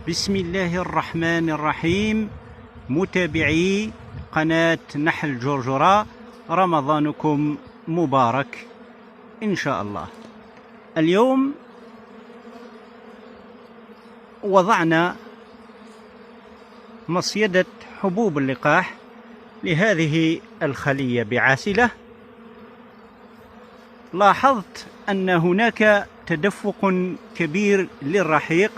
بسم الله الرحمن الرحيم. متابعي قناة نحل جرجرة، رمضانكم مبارك إن شاء الله. اليوم وضعنا مصيدة حبوب اللقاح لهذه الخلية بعاسلة. لاحظت أن هناك تدفق كبير للرحيق.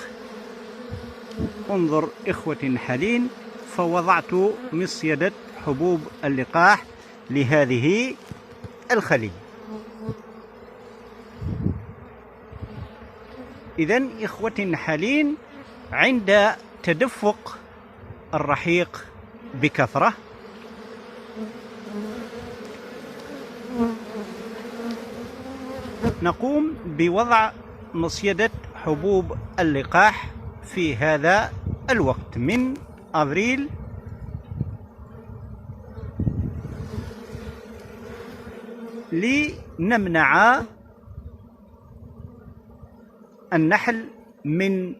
انظر إخوتي النحالين، فوضعت مصيدة حبوب اللقاح لهذه الخلية. إذن إخوتي النحالين، عند تدفق الرحيق بكثرة نقوم بوضع مصيدة حبوب اللقاح في هذا الوقت من أبريل لنمنع النحل من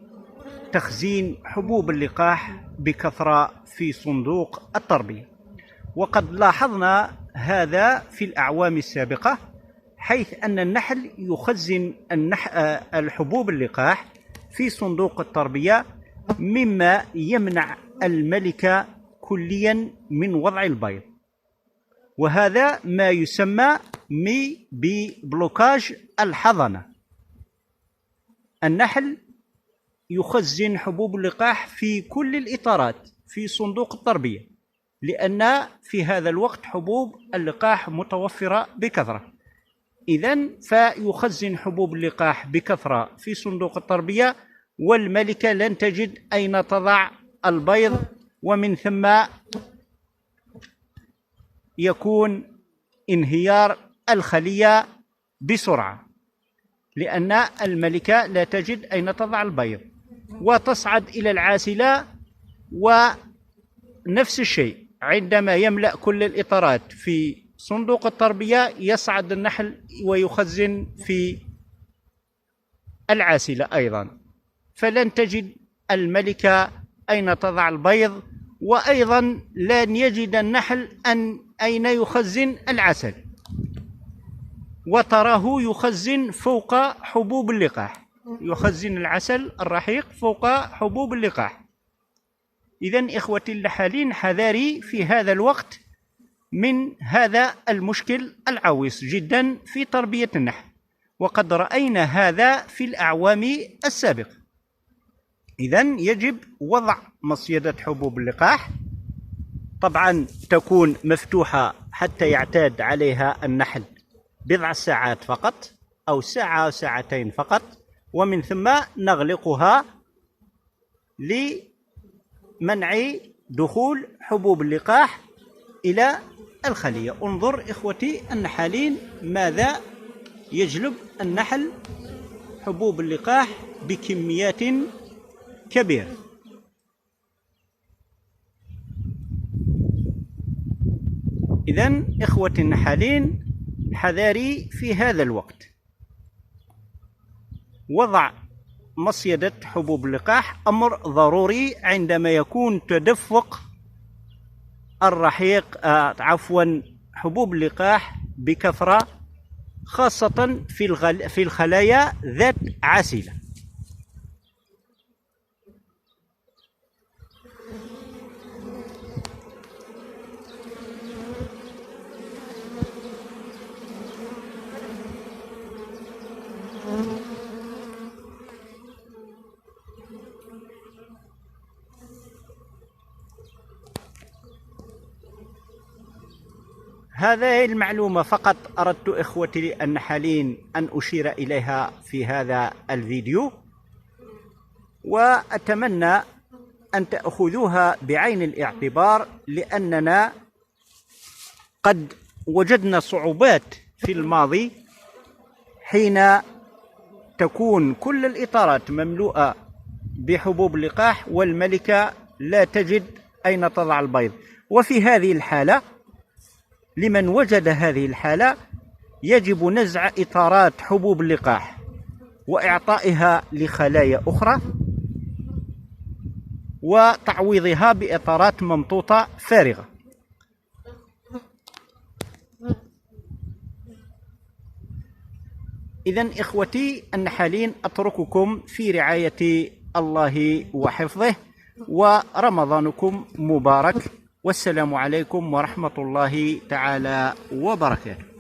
تخزين حبوب اللقاح بكثرة في صندوق التربية. وقد لاحظنا هذا في الأعوام السابقة، حيث أن النحل يخزن الحبوب اللقاح في صندوق التربية، مما يمنع الملكة كليا من وضع البيض، وهذا ما يسمى ببلوكاج الحضنة. النحل يخزن حبوب اللقاح في كل الإطارات في صندوق التربية، لأن في هذا الوقت حبوب اللقاح متوفرة بكثرة. إذن فيخزن حبوب اللقاح بكثرة في صندوق التربية، والملكة لن تجد أين تضع البيض، ومن ثم يكون انهيار الخلية بسرعة، لأن الملكة لا تجد أين تضع البيض وتصعد إلى العاسلة. ونفس الشيء عندما يملأ كل الإطارات في صندوق التربية، يصعد النحل ويخزن في العاسلة أيضا، فلن تجد الملكة أين تضع البيض، وأيضا لن يجد النحل أين يخزن العسل، وتراه يخزن فوق حبوب اللقاح، يخزن العسل الرحيق فوق حبوب اللقاح. إذن إخوتي النحالين، حذاري في هذا الوقت من هذا المشكل العويص جدا في تربية النحل، وقد رأينا هذا في الأعوام السابقة. إذن يجب وضع مصيدة حبوب اللقاح، طبعا تكون مفتوحة حتى يعتاد عليها النحل بضع ساعات فقط، أو ساعة أو ساعتين فقط، ومن ثم نغلقها لمنع دخول حبوب اللقاح إلى الخلية. انظر إخوتي النحالين ماذا يجلب النحل حبوب اللقاح بكميات كبيرة. إذن إخوتي النحالين، حذاري في هذا الوقت. وضع مصيدة حبوب اللقاح أمر ضروري عندما يكون تدفق الرحيق حبوب اللقاح بكثرة، خاصة في الخلايا ذات عاسلة. هذه المعلومة فقط أردت إخوتي النحالين أن أشير إليها في هذا الفيديو، وأتمنى أن تأخذوها بعين الاعتبار، لأننا قد وجدنا صعوبات في الماضي حين تكون كل الإطارات مملوءة بحبوب اللقاح والملكة لا تجد أين تضع البيض. وفي هذه الحالة، لمن وجد هذه الحالة، يجب نزع إطارات حبوب اللقاح وإعطائها لخلايا أخرى وتعويضها بإطارات ممطوطة فارغة. إذن إخوتي النحالين أترككم في رعاية الله وحفظه، ورمضانكم مبارك، والسلام عليكم ورحمة الله تعالى وبركاته.